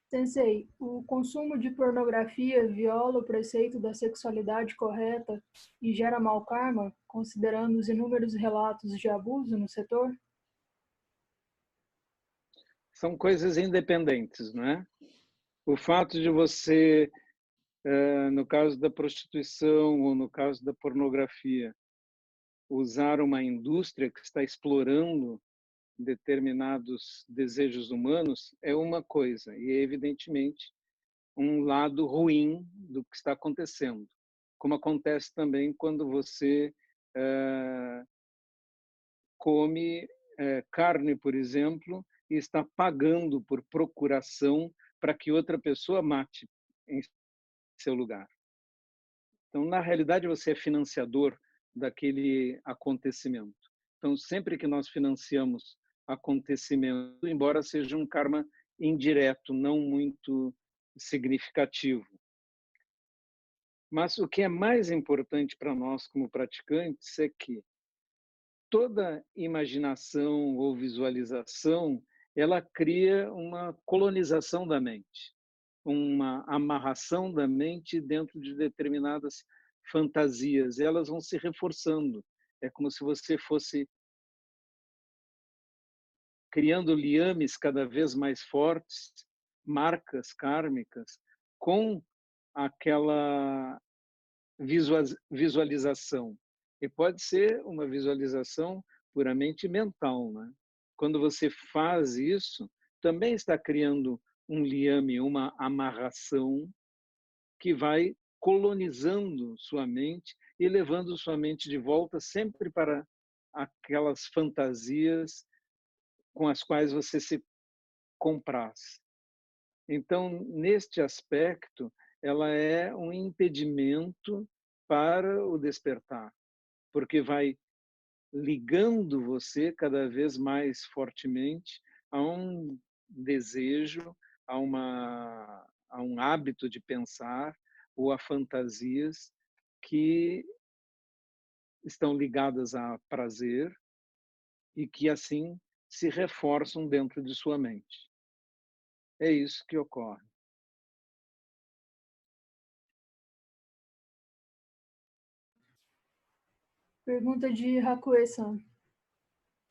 Sensei, o consumo de pornografia viola o preceito da sexualidade correta e gera mau karma, considerando os inúmeros relatos de abuso no setor? São coisas independentes, não é? O fato de você, no caso da prostituição ou no caso da pornografia, usar uma indústria que está explorando determinados desejos humanos é uma coisa, e é evidentemente um lado ruim do que está acontecendo. Como acontece também quando você come carne, por exemplo, e está pagando por procuração para que outra pessoa mate em seu lugar. Então, na realidade, você é financiador daquele acontecimento. Então, sempre que nós financiamos acontecimento, embora seja um karma indireto, não muito significativo. Mas o que é mais importante para nós como praticantes é que toda imaginação ou visualização, ela cria uma colonização da mente, uma amarração da mente dentro de determinadas fantasias. Elas vão se reforçando. É como se você fosse criando liames cada vez mais fortes, marcas kármicas, com aquela visualização. E pode ser uma visualização puramente mental, né? Quando você faz isso, também está criando um liame, uma amarração que vai colonizando sua mente e levando sua mente de volta sempre para aquelas fantasias com as quais você se compraz. Então, neste aspecto, ela é um impedimento para o despertar, porque vai ligando você cada vez mais fortemente a um desejo, a um hábito de pensar ou a fantasias que estão ligadas a prazer e que assim se reforçam dentro de sua mente. É isso que ocorre. Pergunta de Hakue-san.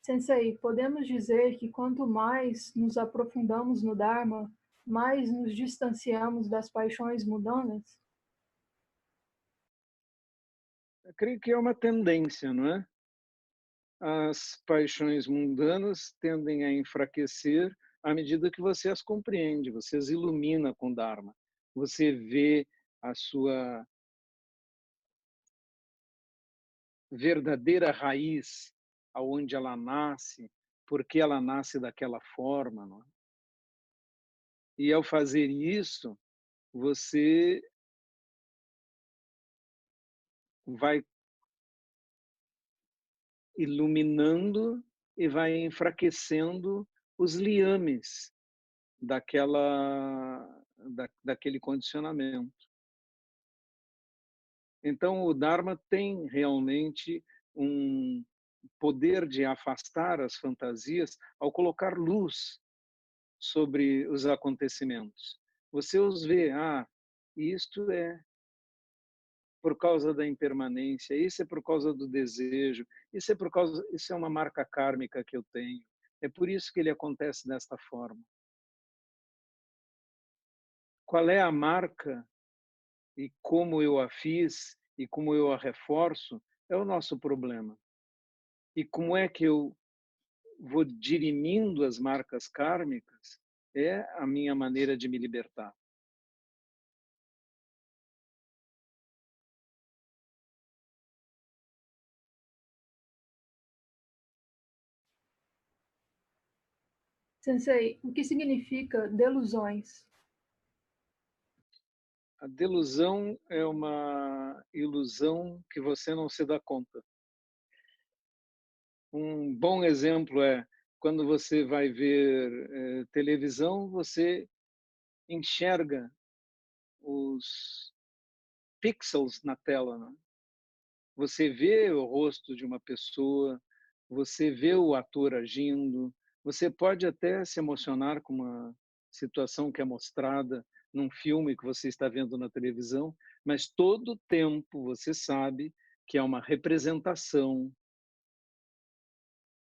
Sensei, podemos dizer que quanto mais nos aprofundamos no Dharma, mais nos distanciamos das paixões mundanas? Eu creio que é uma tendência, não é? As paixões mundanas tendem a enfraquecer à medida que você as compreende, você as ilumina com Dharma. Você vê a sua verdadeira raiz, aonde ela nasce, por que ela nasce daquela forma. Não é? E ao fazer isso, você vai iluminando e vai enfraquecendo os liames daquele condicionamento. Então, o Dharma tem realmente um poder de afastar as fantasias ao colocar luz sobre os acontecimentos. Você os vê, isto é por causa da impermanência, isso é por causa do desejo, isso é uma marca kármica que eu tenho. É por isso que ele acontece desta forma. Qual é a marca e como eu a fiz e como eu a reforço é o nosso problema. E como é que eu vou dirimindo as marcas kármicas é a minha maneira de me libertar. Sensei, o que significa delusões? A delusão é uma ilusão que você não se dá conta. Um bom exemplo é quando você vai ver televisão, você enxerga os pixels na tela. Né? Você vê o rosto de uma pessoa, você vê o ator agindo, você pode até se emocionar com uma situação que é mostrada num filme que você está vendo na televisão, mas todo o tempo você sabe que é uma representação,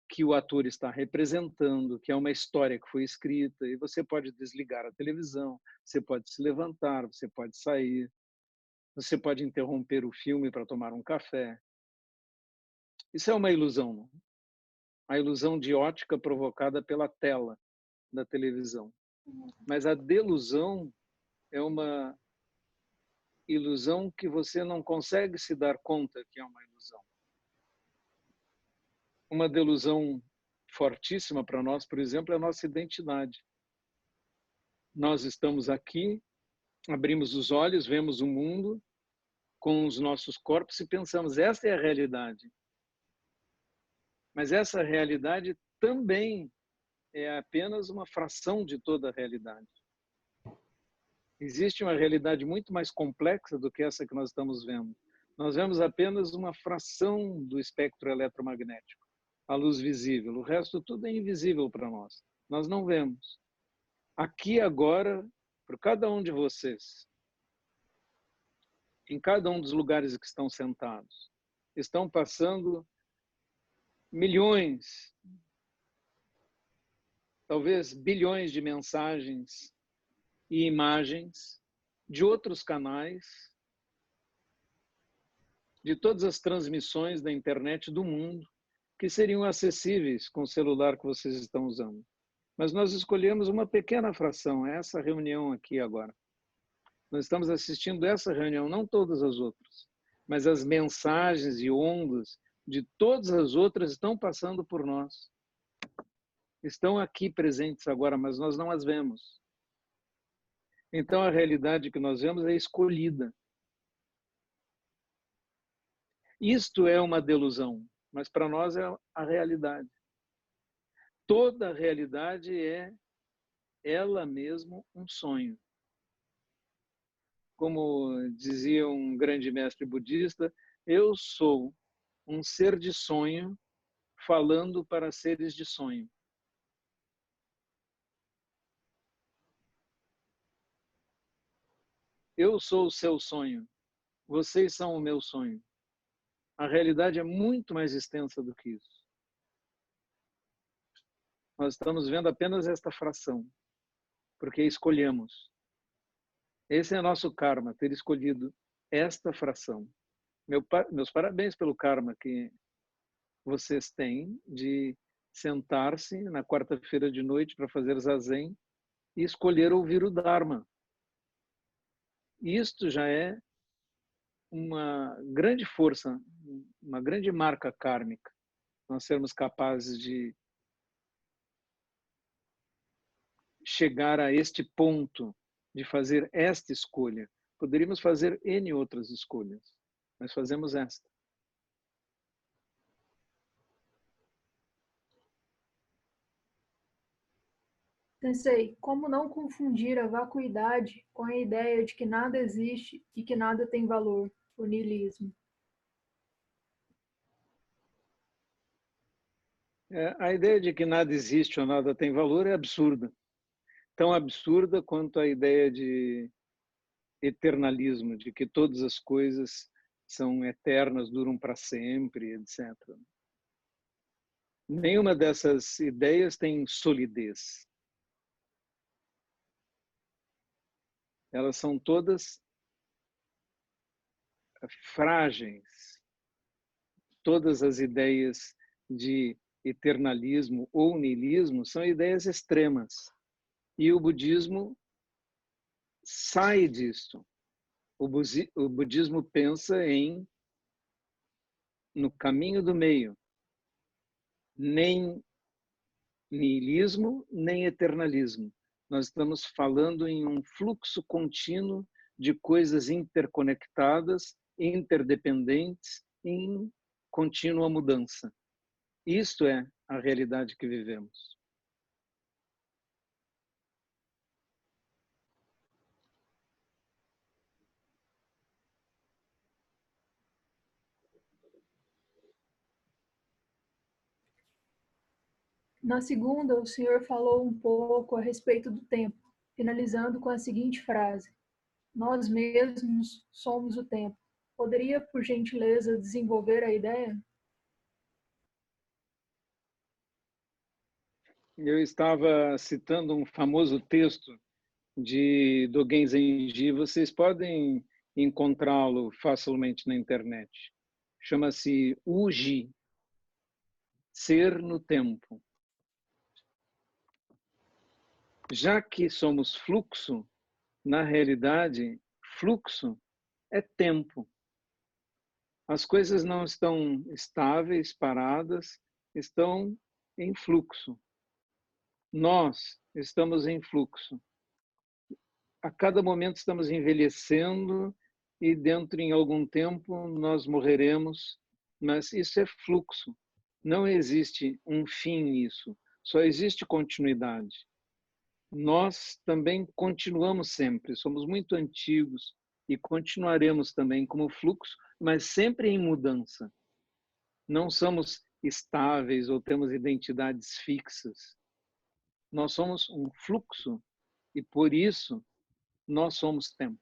que o ator está representando, que é uma história que foi escrita, e você pode desligar a televisão, você pode se levantar, você pode sair, você pode interromper o filme para tomar um café. Isso é uma ilusão, não? A ilusão de ótica provocada pela tela da televisão. Mas a delusão é uma ilusão que você não consegue se dar conta que é uma ilusão. Uma delusão fortíssima para nós, por exemplo, é a nossa identidade. Nós estamos aqui, abrimos os olhos, vemos o mundo com os nossos corpos e pensamos, esta é a realidade. Mas essa realidade também é apenas uma fração de toda a realidade. Existe uma realidade muito mais complexa do que essa que nós estamos vendo. Nós vemos apenas uma fração do espectro eletromagnético, a luz visível. O resto tudo é invisível para nós. Nós não vemos. Aqui agora, por cada um de vocês, em cada um dos lugares que estão sentados, estão passando milhões, talvez bilhões de mensagens e imagens de outros canais, de todas as transmissões da internet do mundo, que seriam acessíveis com o celular que vocês estão usando. Mas nós escolhemos uma pequena fração, essa reunião aqui agora. Nós estamos assistindo essa reunião, não todas as outras, mas as mensagens e ondas de todas as outras estão passando por nós. Estão aqui presentes agora, mas nós não as vemos. Então a realidade que nós vemos é escolhida. Isto é uma delusão, mas para nós é a realidade. Toda a realidade é ela mesma um sonho. Como dizia um grande mestre budista, eu sou um ser de sonho falando para seres de sonho. Eu sou o seu sonho, vocês são o meu sonho. A realidade é muito mais extensa do que isso. Nós estamos vendo apenas esta fração, porque escolhemos. Esse é nosso karma, ter escolhido esta fração. Meus parabéns pelo karma que vocês têm de sentar-se na quarta-feira de noite para fazer zazen e escolher ouvir o Dharma. Isto já é uma grande força, uma grande marca kármica, nós sermos capazes de chegar a este ponto de fazer esta escolha. Poderíamos fazer N outras escolhas, mas fazemos esta. Sensei, como não confundir a vacuidade com a ideia de que nada existe e que nada tem valor, o niilismo? A ideia de que nada existe ou nada tem valor é absurda. Tão absurda quanto a ideia de eternalismo, de que todas as coisas são eternas, duram para sempre, etc. Nenhuma dessas ideias tem solidez. Elas são todas frágeis. Todas as ideias de eternalismo ou niilismo são ideias extremas. E o budismo sai disso. O budismo pensa no caminho do meio. Nem niilismo, nem eternalismo. Nós estamos falando em um fluxo contínuo de coisas interconectadas, interdependentes, em contínua mudança. Isto é a realidade que vivemos. Na segunda, o senhor falou um pouco a respeito do tempo, finalizando com a seguinte frase: nós mesmos somos o tempo. Poderia, por gentileza, desenvolver a ideia? Eu estava citando um famoso texto de Dogen Zenji, vocês podem encontrá-lo facilmente na internet. Chama-se Uji, ser no tempo. Já que somos fluxo, na realidade, fluxo é tempo. As coisas não estão estáveis, paradas, estão em fluxo. Nós estamos em fluxo. A cada momento estamos envelhecendo e dentro em algum tempo nós morreremos, mas isso é fluxo. Não existe um fim nisso, só existe continuidade. Nós também continuamos sempre, somos muito antigos e continuaremos também como fluxo, mas sempre em mudança. Não somos estáveis ou temos identidades fixas. Nós somos um fluxo e por isso nós somos tempo.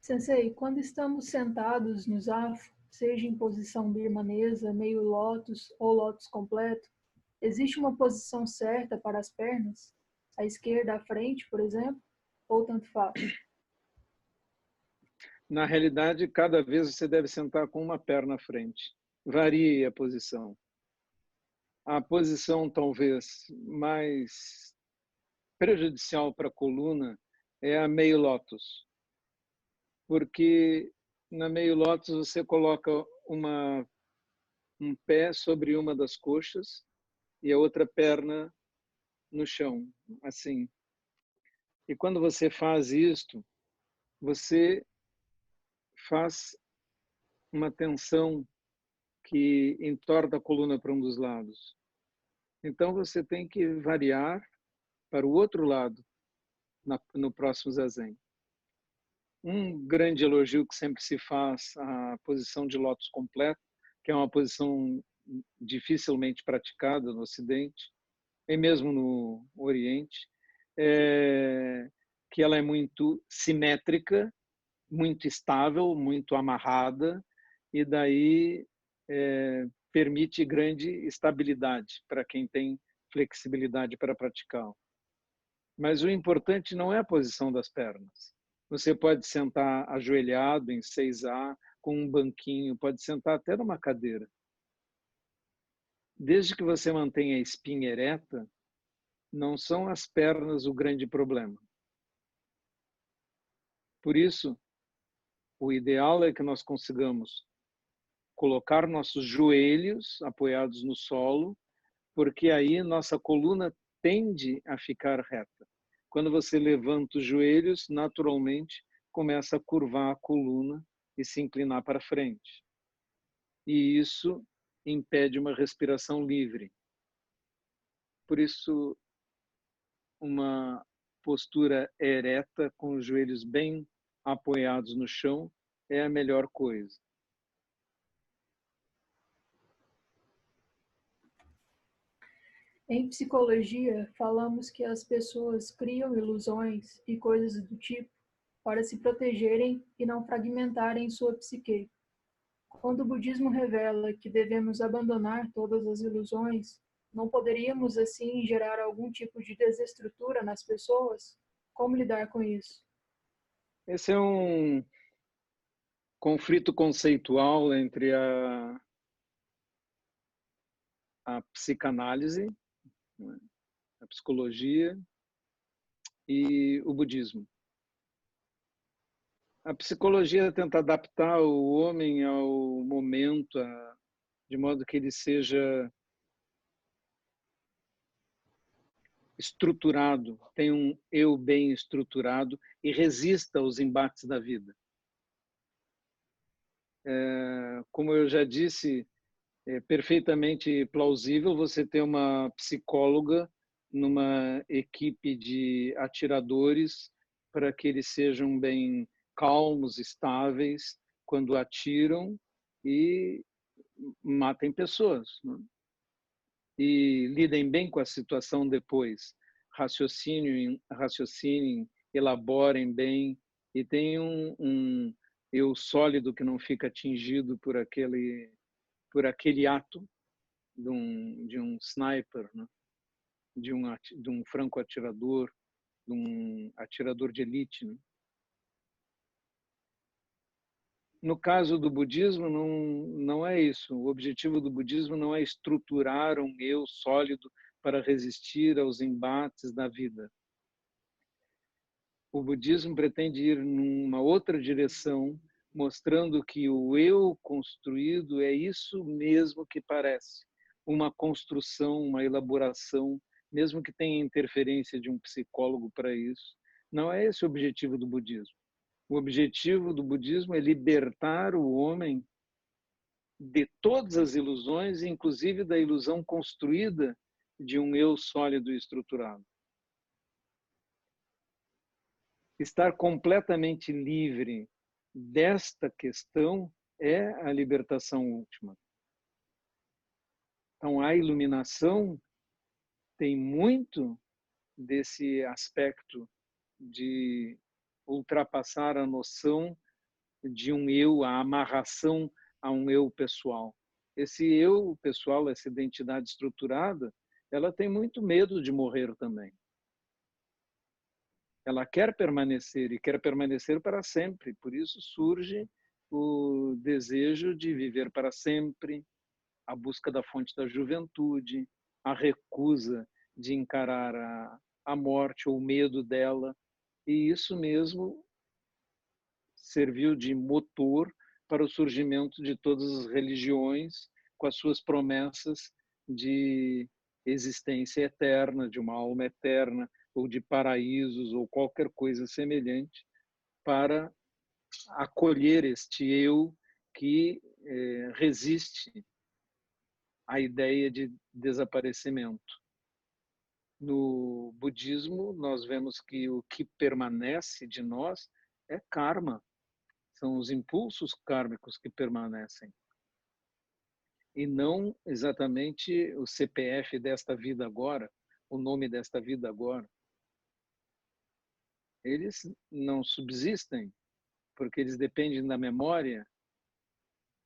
Sensei, quando estamos sentados no zafu, seja em posição birmanesa, meio lótus ou lótus completo, existe uma posição certa para as pernas? À esquerda, à frente, por exemplo? Ou tanto faz? Na realidade, cada vez você deve sentar com uma perna à frente. Varie a posição. A posição talvez mais prejudicial para a coluna é a meio lótus, porque na meio lótus você coloca um pé sobre uma das coxas e a outra perna no chão, assim. E quando você faz isto, você faz uma tensão que entorta a coluna para um dos lados. Então você tem que variar para o outro lado no próximo zazen. Um grande elogio que sempre se faz à posição de lótus completo, que é uma posição dificilmente praticada no Ocidente, e mesmo no Oriente, é que ela é muito simétrica, muito estável, muito amarrada, e daí permite grande estabilidade para quem tem flexibilidade para praticá-la. Mas o importante não é a posição das pernas. Você pode sentar ajoelhado em 6A, com um banquinho, pode sentar até numa cadeira. Desde que você mantenha a espinha ereta, não são as pernas o grande problema. Por isso, o ideal é que nós consigamos colocar nossos joelhos apoiados no solo, porque aí nossa coluna tende a ficar reta. Quando você levanta os joelhos, naturalmente começa a curvar a coluna e se inclinar para frente. E isso impede uma respiração livre. Por isso, uma postura ereta, com os joelhos bem apoiados no chão, é a melhor coisa. Em psicologia, falamos que as pessoas criam ilusões e coisas do tipo para se protegerem e não fragmentarem sua psique. Quando o budismo revela que devemos abandonar todas as ilusões, não poderíamos assim gerar algum tipo de desestrutura nas pessoas? Como lidar com isso? Esse é um conflito conceitual entre a psicanálise, a psicologia e o budismo. A psicologia tenta adaptar o homem ao momento, de modo que ele seja estruturado, tenha um eu bem estruturado e resista aos embates da vida. Como eu já disse, é perfeitamente plausível você ter uma psicóloga numa equipe de atiradores para que eles sejam bem calmos, estáveis quando atiram e matem pessoas, né? e lidem bem com a situação depois. Raciocinem, elaborem bem e tenham um eu sólido que não fica atingido por aquele ato de um sniper, né? de um franco-atirador, de um atirador de elite. Né? No caso do budismo, não é isso. O objetivo do budismo não é estruturar um eu sólido para resistir aos embates da vida. O budismo pretende ir numa outra direção, mostrando que o eu construído é isso mesmo que parece, uma construção, uma elaboração, mesmo que tenha interferência de um psicólogo para isso. Não é esse o objetivo do budismo. O objetivo do budismo é libertar o homem de todas as ilusões, inclusive da ilusão construída de um eu sólido e estruturado. Estar completamente livre desta questão é a libertação última. Então, a iluminação tem muito desse aspecto de ultrapassar a noção de um eu, a amarração a um eu pessoal. Esse eu pessoal, essa identidade estruturada, ela tem muito medo de morrer também. Ela quer permanecer e quer permanecer para sempre. Por isso surge o desejo de viver para sempre, a busca da fonte da juventude, a recusa de encarar a morte ou o medo dela. E isso mesmo serviu de motor para o surgimento de todas as religiões, com as suas promessas de existência eterna, de uma alma eterna, ou de paraísos, ou qualquer coisa semelhante, para acolher este eu que resiste à ideia de desaparecimento. No budismo, nós vemos que o que permanece de nós é karma, são os impulsos kármicos que permanecem, e não exatamente o CPF desta vida agora, o nome desta vida agora. Eles não subsistem, porque eles dependem da memória,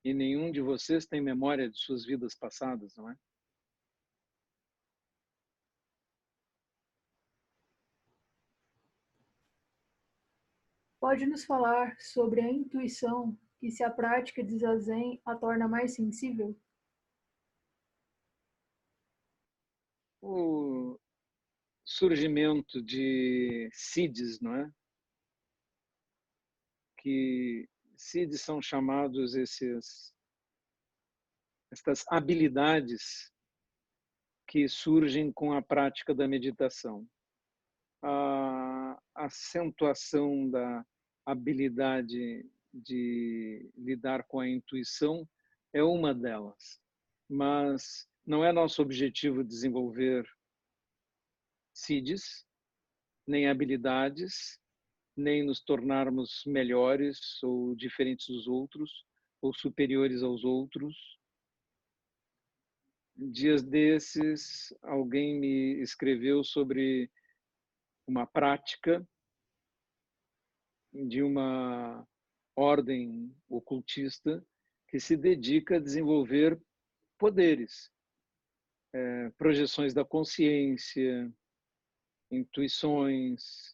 e nenhum de vocês tem memória de suas vidas passadas, não é? Pode nos falar sobre a intuição e se a prática de zazen a torna mais sensível? O surgimento de CIDs, não é? Que CIDs são chamados estas habilidades que surgem com a prática da meditação. A acentuação da habilidade de lidar com a intuição é uma delas, mas não é nosso objetivo desenvolver CIDs, nem habilidades, nem nos tornarmos melhores ou diferentes dos outros, ou superiores aos outros. Dias desses, alguém me escreveu sobre uma prática de uma ordem ocultista que se dedica a desenvolver poderes, projeções da consciência, intuições,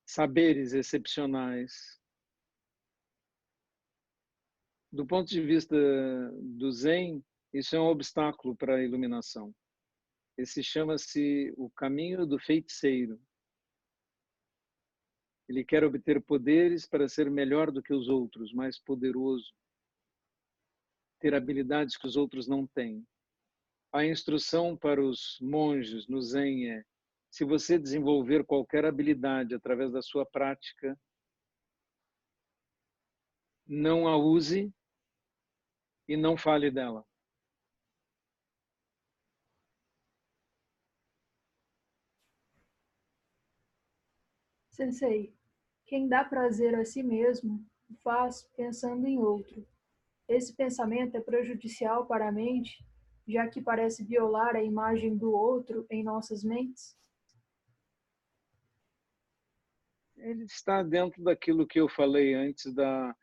saberes excepcionais. Do ponto de vista do Zen, isso é um obstáculo para a iluminação. Esse chama-se o caminho do feiticeiro. Ele quer obter poderes para ser melhor do que os outros, mais poderoso, ter habilidades que os outros não têm. A instrução para os monges no Zen é: se você desenvolver qualquer habilidade através da sua prática, não a use e não fale dela. Sensei, quem dá prazer a si mesmo, o faz pensando em outro. Esse pensamento é prejudicial para a mente? já que parece violar a imagem do outro em nossas mentes? Ele está dentro daquilo que eu falei antes da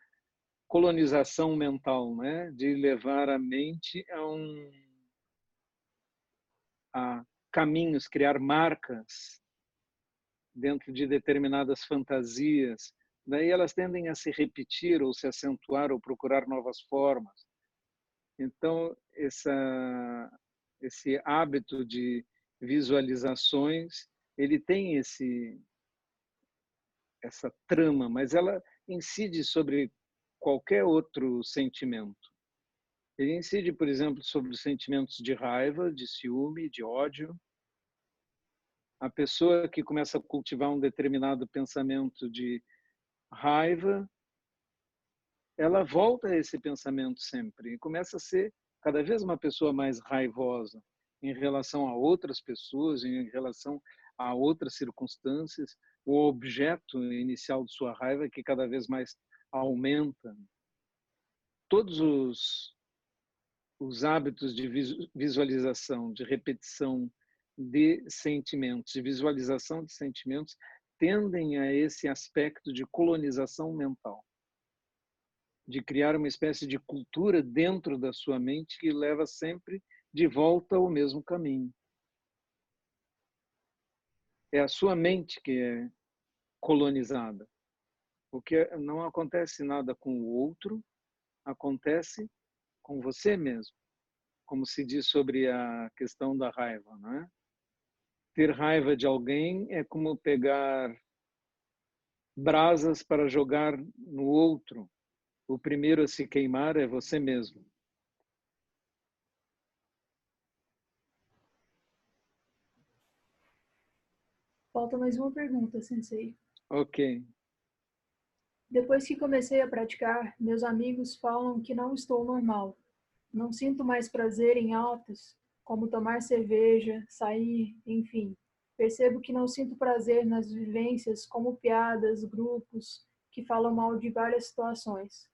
colonização mental, né? De levar a mente a caminhos, criar marcas dentro de determinadas fantasias. Daí elas tendem a se repetir ou se acentuar ou procurar novas formas. Então, esse hábito de visualizações, ele tem essa trama, mas ela incide sobre qualquer outro sentimento. Ele incide, por exemplo, sobre os sentimentos de raiva, de ciúme, de ódio. A pessoa que começa a cultivar um determinado pensamento de raiva, ela volta a esse pensamento sempre e começa a ser cada vez uma pessoa mais raivosa em relação a outras pessoas, em relação a outras circunstâncias, o objeto inicial de sua raiva que cada vez mais aumenta. Todos os hábitos de visualização, de repetição de sentimentos, de visualização de sentimentos, tendem a esse aspecto de colonização mental, de criar uma espécie de cultura dentro da sua mente que leva sempre de volta ao mesmo caminho. É a sua mente que é colonizada. Porque não acontece nada com o outro, acontece com você mesmo. Como se diz sobre a questão da raiva, não é? Ter raiva de alguém é como pegar brasas para jogar no outro. O primeiro a se queimar é você mesmo. Falta mais uma pergunta, Sensei. Ok. Depois que comecei a praticar, meus amigos falam que não estou normal. Não sinto mais prazer em atos, como tomar cerveja, sair, enfim. Percebo que não sinto prazer nas vivências como piadas, grupos que falam mal de várias situações.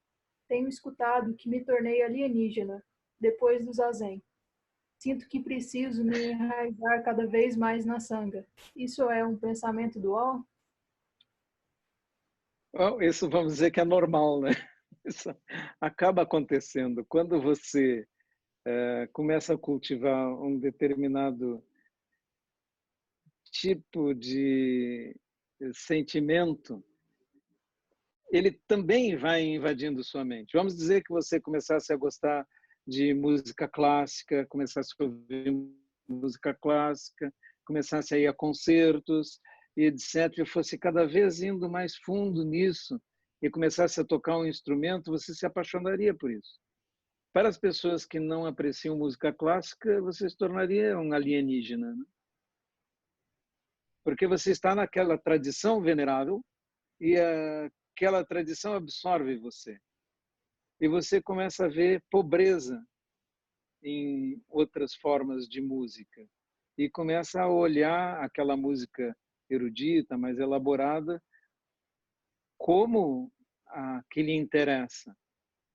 Tenho escutado que me tornei alienígena depois do zazen. Sinto que preciso me enraizar cada vez mais na sanga. Isso é um pensamento dual? Bom, isso vamos dizer que é normal, né? Isso acaba acontecendo. Quando você começa a cultivar um determinado tipo de sentimento, ele também vai invadindo sua mente. Vamos dizer que você começasse a gostar de música clássica, começasse a ouvir música clássica, começasse a ir a concertos, e etc., e fosse cada vez indo mais fundo nisso, e começasse a tocar um instrumento, você se apaixonaria por isso. Para as pessoas que não apreciam música clássica, você se tornaria um alienígena, né? Porque você está naquela tradição venerável e aquela tradição absorve você. E você começa a ver pobreza em outras formas de música. E começa a olhar aquela música erudita, mais elaborada, como a que lhe interessa.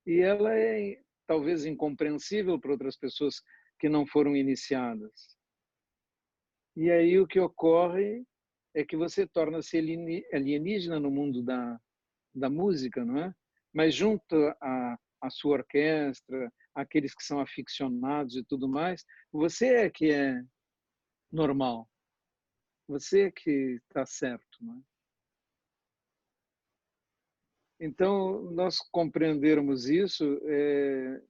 E ela é talvez incompreensível para outras pessoas que não foram iniciadas. E aí o que ocorre é que você torna-se alienígena no mundo da música, não é? Mas junto à sua orquestra, aqueles que são aficionados e tudo mais, você é que é normal, você é que está certo, não é? Então, nós compreendermos isso é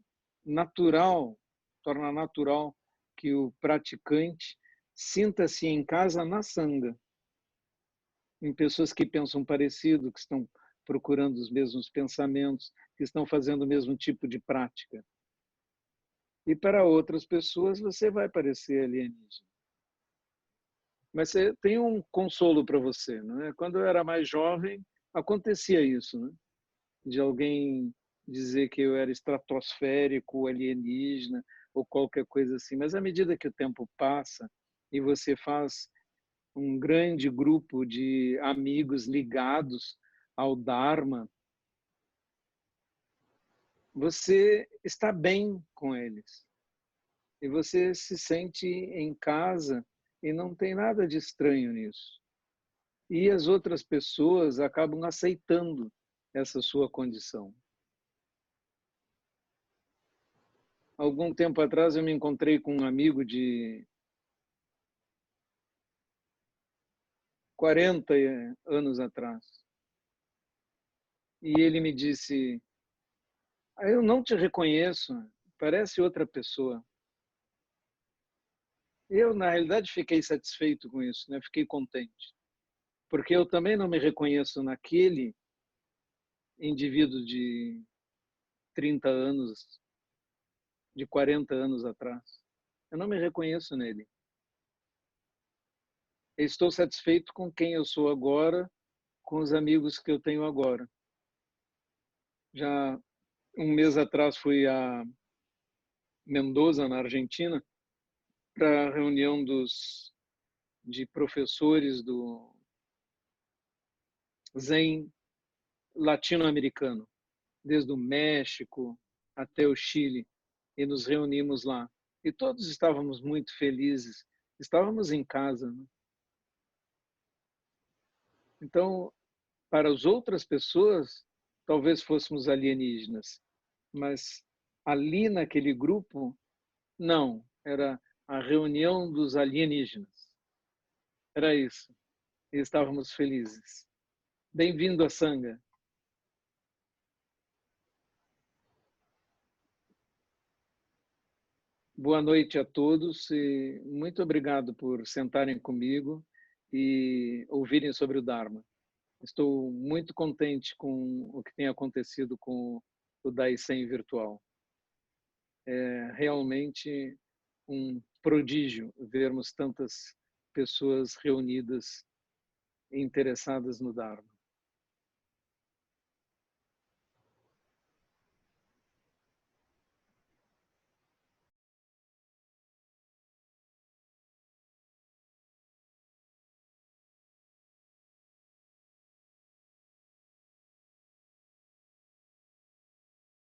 natural, torna natural que o praticante sinta-se em casa na sanga, em pessoas que pensam parecido, que estão procurando os mesmos pensamentos, que estão fazendo o mesmo tipo de prática. E para outras pessoas você vai parecer alienígena. Mas você tem um consolo para você, não é? Quando eu era mais jovem, acontecia isso, né? De alguém dizer que eu era estratosférico, alienígena ou qualquer coisa assim. Mas à medida que o tempo passa e você faz um grande grupo de amigos ligados ao Dharma, você está bem com eles. E você se sente em casa e não tem nada de estranho nisso. E as outras pessoas acabam aceitando essa sua condição. Algum tempo atrás eu me encontrei com um amigo de 40 anos atrás. E ele me disse: eu não te reconheço, parece outra pessoa. Eu, na realidade, fiquei satisfeito com isso, né? Fiquei contente. Porque eu também não me reconheço naquele indivíduo de 30 anos, de 40 anos atrás. Eu não me reconheço nele. Eu estou satisfeito com quem eu sou agora, com os amigos que eu tenho agora. Já um mês atrás fui a Mendoza, na Argentina, para a reunião de professores do Zen latino-americano, desde o México até o Chile, e nos reunimos lá. E todos estávamos muito felizes, estávamos em casa, né? Então, para as outras pessoas, talvez fôssemos alienígenas, mas ali naquele grupo, não, era a reunião dos alienígenas. Era isso. E estávamos felizes. Bem-vindo a Sangha. Boa noite a todos e muito obrigado por sentarem comigo e ouvirem sobre o Dharma. Estou muito contente com o que tem acontecido com o Daisen virtual. É realmente um prodígio vermos tantas pessoas reunidas e interessadas no Dharma.